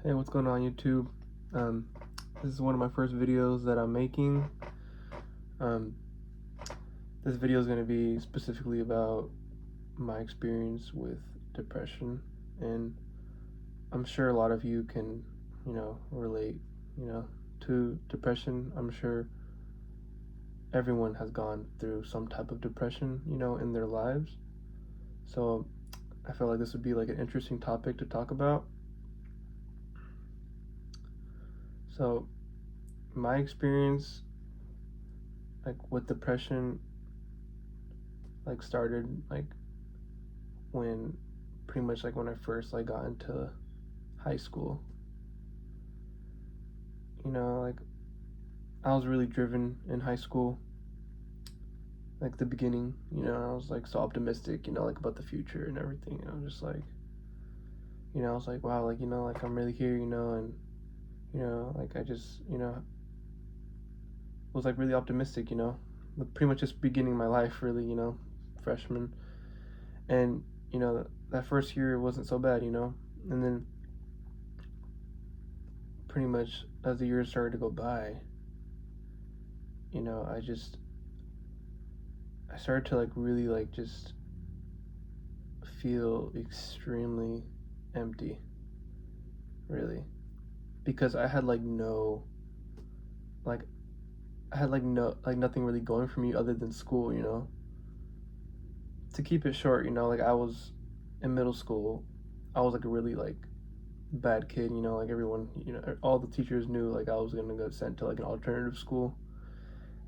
Hey, what's going on YouTube? Um, this is one of my first videos that I'm making. Um, this video is going to be specifically about my experience with depression, and I'm sure a lot of you can, relate, to depression. I'm sure everyone has gone through some type of depression, in their lives. So I felt like this would be like an interesting topic to talk about. So my experience like with depression started when pretty much like when I first got into high school. Like I was really driven in high school. Like the beginning, I was like so optimistic, like about the future and everything. And I was just like, I was like, wow, like I'm really here, and like I just, was like really optimistic, pretty much just beginning my life really, freshman. And, that first year wasn't so bad, and then pretty much as the years started to go by, I started to like really like just feel extremely empty, really, because like I had like no like nothing really going for me other than school, To keep it short, like I was in middle school, I was like a really like bad kid, like everyone, all the teachers knew like I was gonna get sent to like an alternative school,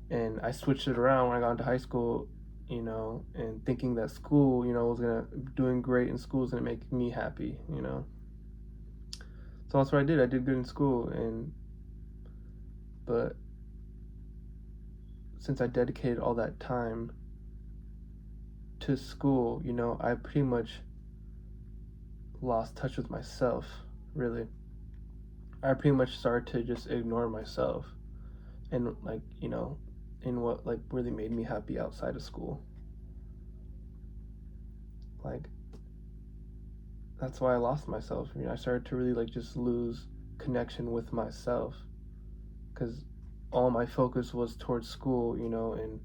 and I switched it around when I got into high school, and thinking that school, was gonna doing great in school was gonna make me happy. So that's what I did. I did good in school, but since I dedicated all that time to school, I pretty much lost touch with myself. Really, I pretty much started to just ignore myself, and like in what like really made me happy outside of school. Like that's why I lost myself. I started to really like just lose connection with myself because all my focus was towards school, and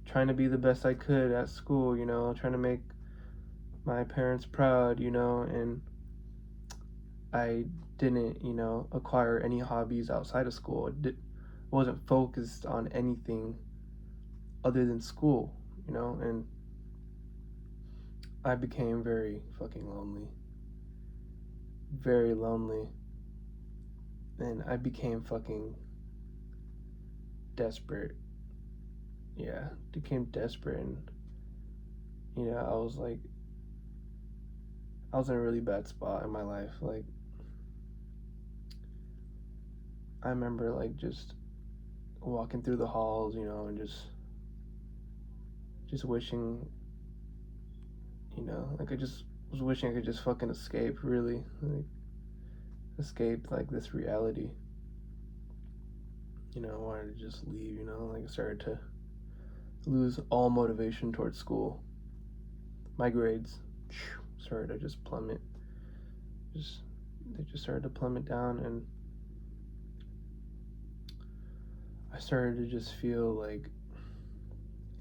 trying to be the best I could at school, trying to make my parents proud, and I didn't, acquire any hobbies outside of school. Wasn't focused on anything other than school, and I became very fucking lonely. Very lonely. And I became fucking desperate. Yeah, became desperate, and I was like, I was in a really bad spot in my life. Like, I remember like just walking through the halls, and just wishing, like I just was wishing I could just fucking escape, really, like escape like this reality. I wanted to just leave. Like I started to lose all motivation towards school. My grades started to just plummet. They just started to plummet down, and I started to just feel like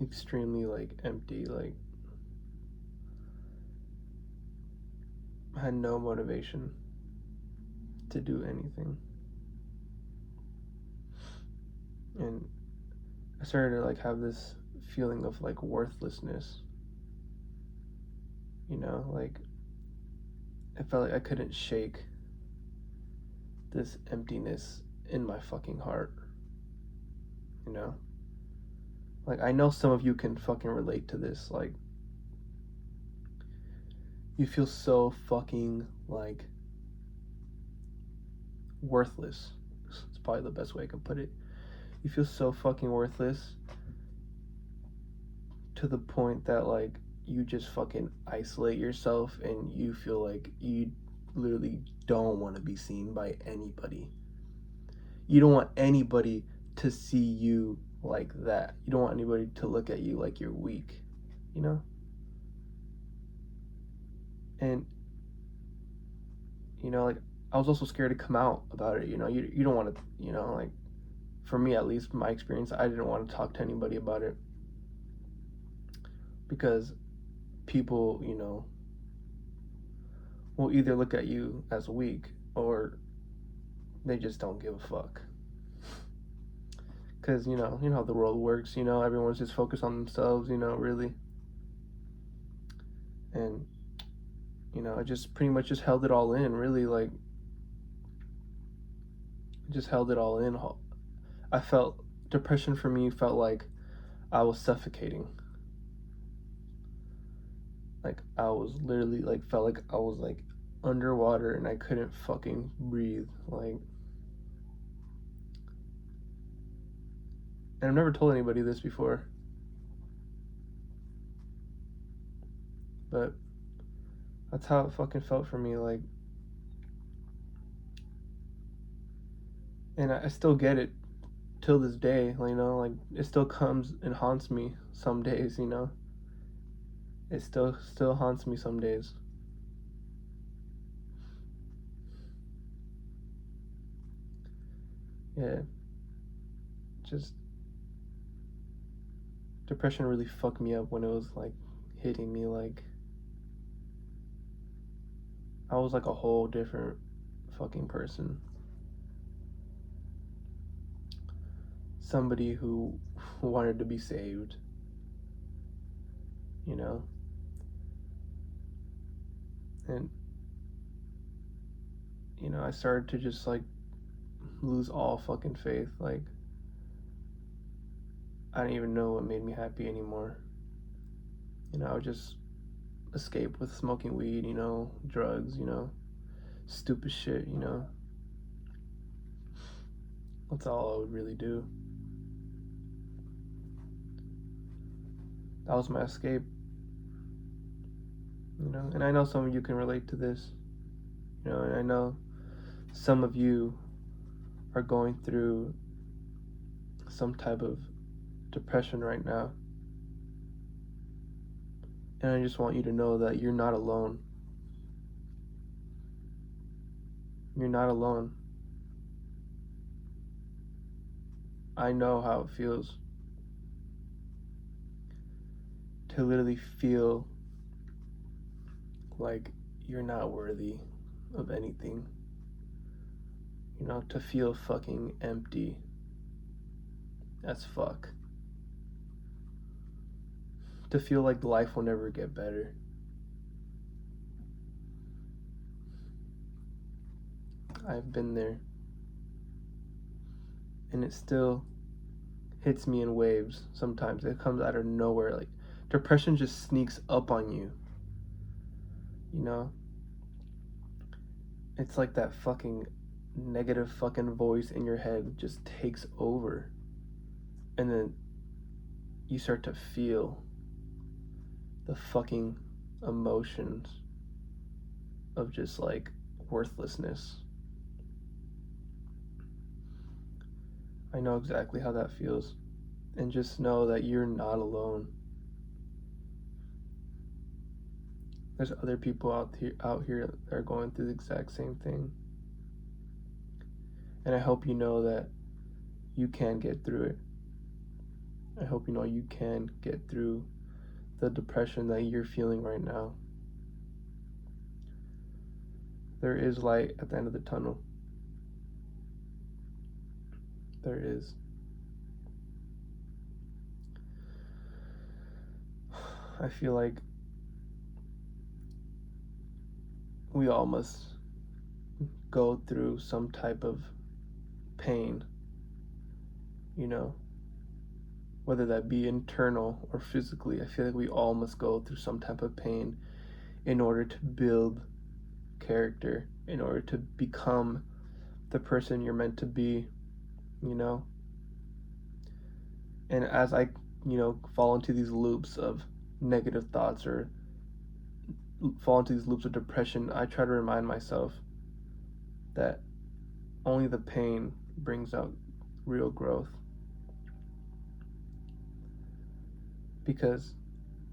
extremely like empty. Like I had no motivation to do anything, and I started to like have this feeling of like worthlessness. Like I felt like I couldn't shake this emptiness in my fucking heart. You know, like I know some of you can fucking relate to this. Like you feel so fucking like worthless. It's probably the best way I can put it. You feel so fucking worthless to the point that like you just fucking isolate yourself, and you feel like you literally don't want to be seen by anybody. You don't want anybody to see you like that. You don't want anybody to look at you like you're weak, you know? And like I was also scared to come out about it. You know, you don't want to, like, for me at least, my experience, I didn't want to talk to anybody about it because people, will either look at you as weak or they just don't give a fuck. Because, you know how the world works, everyone's just focused on themselves, really. And, I just pretty much just held it all in, really, like, just held it all in. I felt, depression for me felt like I was suffocating. Like, I was literally, like, felt like I was, like, underwater and I couldn't fucking breathe. Like, and I've never told anybody this before, but that's how it fucking felt for me. Like, and I still get it till this day, like, it still comes and haunts me some days, it still haunts me some days. Yeah, just depression really fucked me up when it was like hitting me. Like, I was like a whole different fucking person. Somebody who wanted to be saved, and I started to just like lose all fucking faith. Like, I didn't even know what made me happy anymore. I would just escape with smoking weed, drugs, stupid shit, That's all I would really do. That was my escape, and I know some of you can relate to this, and I know some of you are going through some type of depression right now. And I just want you to know that you're not alone. You're not alone. I know how it feels to literally feel like you're not worthy of anything. To feel fucking empty as fuck. To feel like life will never get better. I've been there. And it still hits me in waves sometimes. It comes out of nowhere. Like, depression just sneaks up on you. It's like that fucking negative fucking voice in your head just takes over. And then you start to feel the fucking emotions of just like worthlessness. I know exactly how that feels. And just know that you're not alone. There's other people out here that are going through the exact same thing. And I hope you know that you can get through it. I hope you know you can get through the depression that you're feeling right now. There is light at the end of the tunnel. There is. I feel like we all must go through some type of pain, whether that be internal or physically. I feel like we all must go through some type of pain in order to build character, in order to become the person you're meant to be, And as I, fall into these loops of negative thoughts or fall into these loops of depression, I try to remind myself that only the pain brings out real growth. Because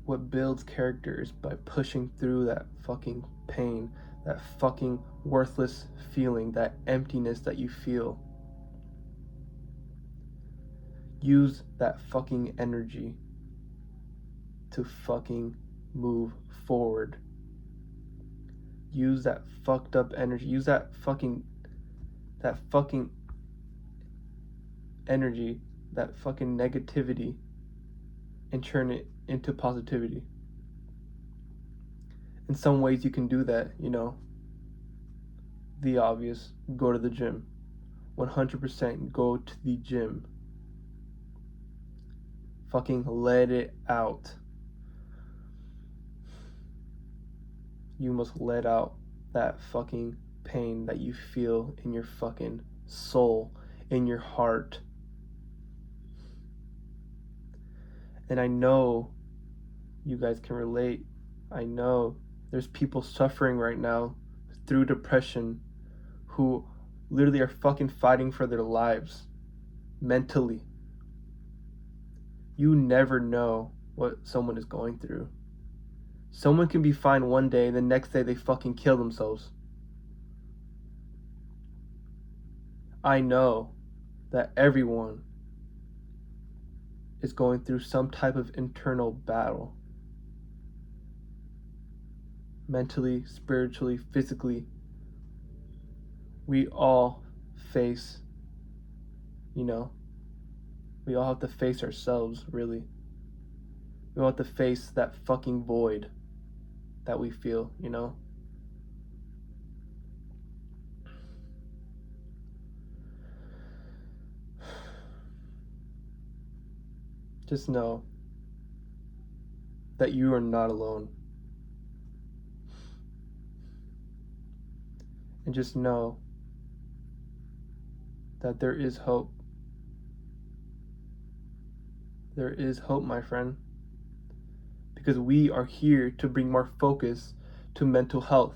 what builds character is by pushing through that fucking pain, that fucking worthless feeling, that emptiness that you feel. Use that fucking energy to fucking move forward. Use that fucked up energy. Use that fucking energy, that fucking negativity, and turn it into positivity. In some ways you can do that, the obvious, go to the gym. 100% go to the gym. Fucking let it out. You must let out that fucking pain that you feel in your fucking soul, in your heart. And I know you guys can relate. I know there's people suffering right now through depression who literally are fucking fighting for their lives mentally. You never know what someone is going through. Someone can be fine one day, and the next day they fucking kill themselves. I know that everyone is going through some type of internal battle. Mentally, spiritually, physically. We all face, we all have to face ourselves, really. We all have to face that fucking void that we feel, Just know that you are not alone. And just know that there is hope. There is hope, my friend. Because we are here to bring more focus to mental health.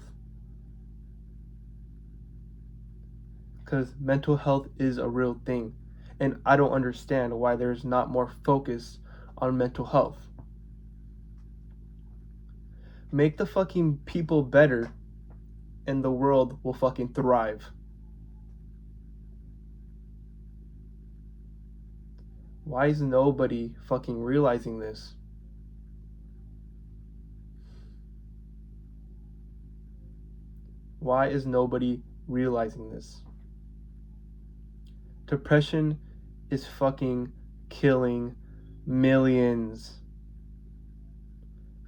Because mental health is a real thing. And I don't understand why there's not more focus on mental health. Make the fucking people better, and the world will fucking thrive. Why is nobody fucking realizing this? Why is nobody realizing this? Depression is fucking killing millions.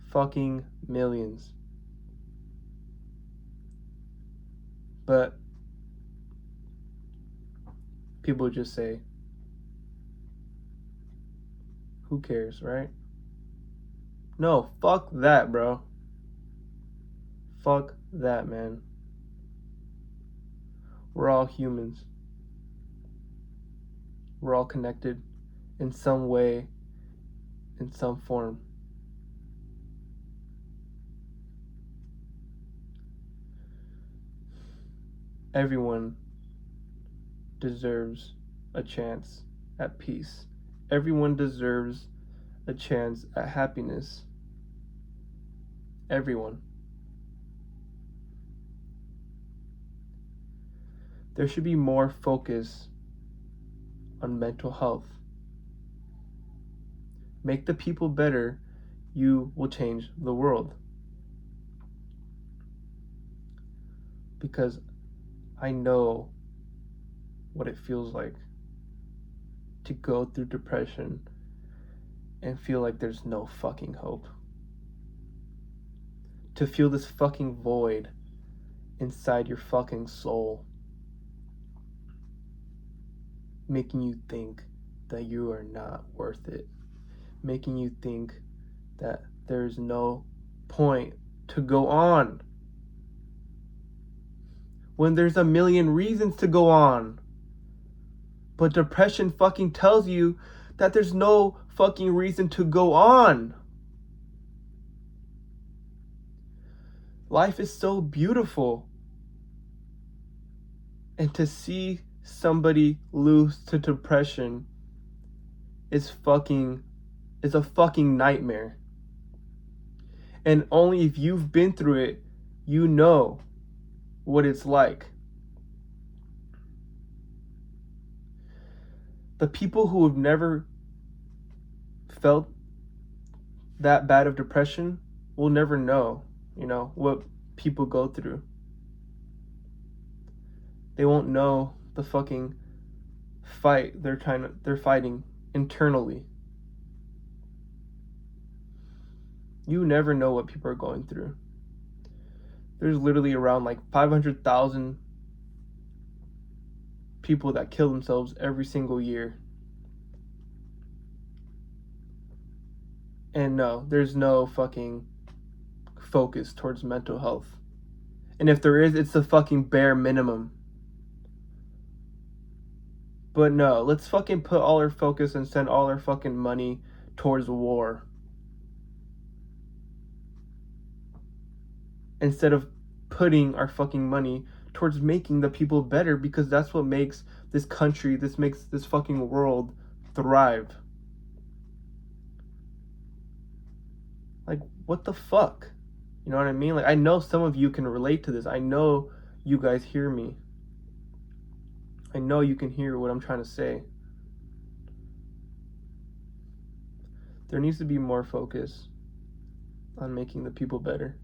Fucking millions. But people just say, who cares, right? No, fuck that, bro. Fuck that, man. We're all humans. We're all connected in some way, in some form. Everyone deserves a chance at peace. Everyone deserves a chance at happiness. Everyone. There should be more focus on mental health. Make the people better, you will change the world. Because I know what it feels like to go through depression and feel like there's no fucking hope. To feel this fucking void inside your fucking soul, making you think that you are not worth it, making you think that there's no point to go on, when there's a million reasons to go on. But depression fucking tells you that there's no fucking reason to go on. Life is so beautiful. And to see somebody lose to depression is a fucking nightmare. And only if you've been through it, you know what it's like. The people who have never felt that bad of depression will never know, what people go through. They won't know the fucking fight they're fighting internally. You never know what people are going through. There's literally around like 500,000 people that kill themselves every single year. And no, there's no fucking focus towards mental health. And if there is, it's the fucking bare minimum. But no, let's fucking put all our focus and send all our fucking money towards war. Instead of putting our fucking money towards making the people better, because that's what makes this country, makes this fucking world thrive. Like, what the fuck? You know what I mean? Like, I know some of you can relate to this. I know you guys hear me. I know you can hear what I'm trying to say. There needs to be more focus on making the people better.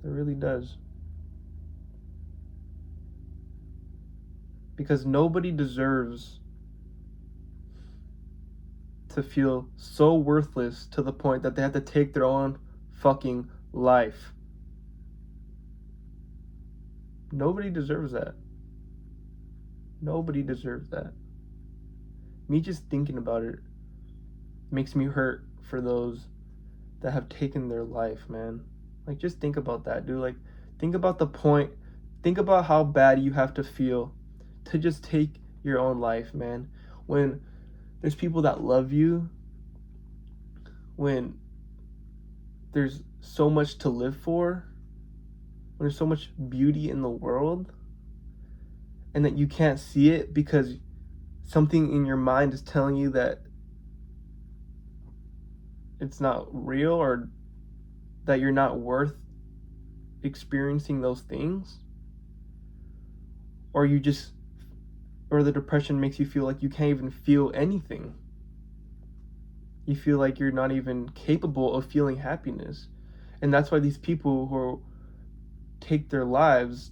There really does. Because nobody deserves to feel so worthless to the point that they have to take their own fucking life. Nobody deserves that. Nobody deserves that. Me just thinking about it makes me hurt for those that have taken their life, man. Like, just think about that, dude. Like, think about the point. Think about how bad you have to feel to just take your own life, man. When there's people that love you, when there's so much to live for, when there's so much beauty in the world, and that you can't see it because something in your mind is telling you that it's not real, or that you're not worth experiencing those things, or the depression makes you feel like you can't even feel anything. You feel like you're not even capable of feeling happiness. And that's why these people who take their lives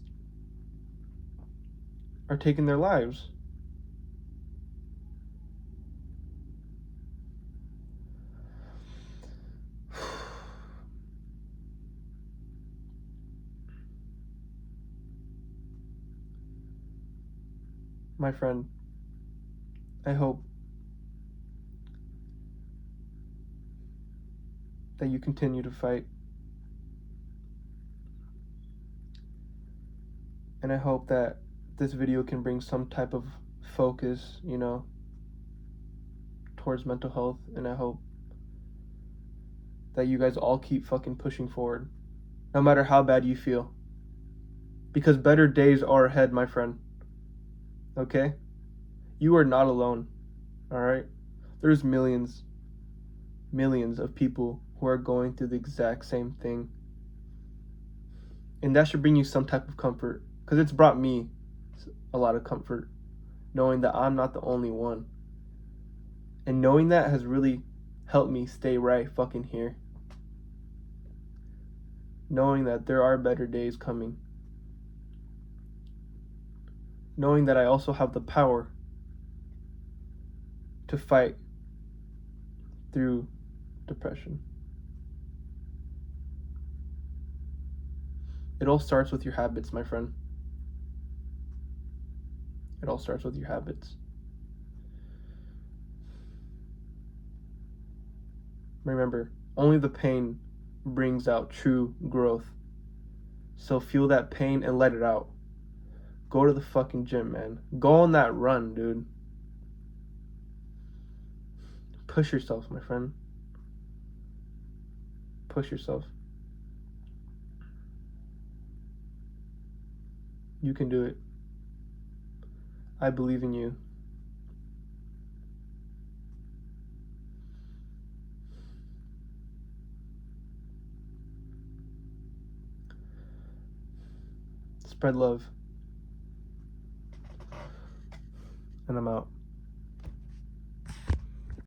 are taking their lives. My friend, I hope that you continue to fight. And I hope that this video can bring some type of focus, towards mental health. And I hope that you guys all keep fucking pushing forward, no matter how bad you feel. Because better days are ahead, my friend. Okay? You are not alone. Alright? There's millions of people who are going through the exact same thing. And that should bring you some type of comfort. Because it's brought me a lot of comfort, knowing that I'm not the only one. And knowing that has really helped me stay right fucking here. Knowing that there are better days coming. Knowing that I also have the power to fight through depression. It all starts with your habits, my friend. It all starts with your habits. Remember, only the pain brings out true growth. So feel that pain and let it out. Go to the fucking gym, man. Go on that run, dude. Push yourself, my friend. Push yourself. You can do it. I believe in you. Spread love. And I'm out.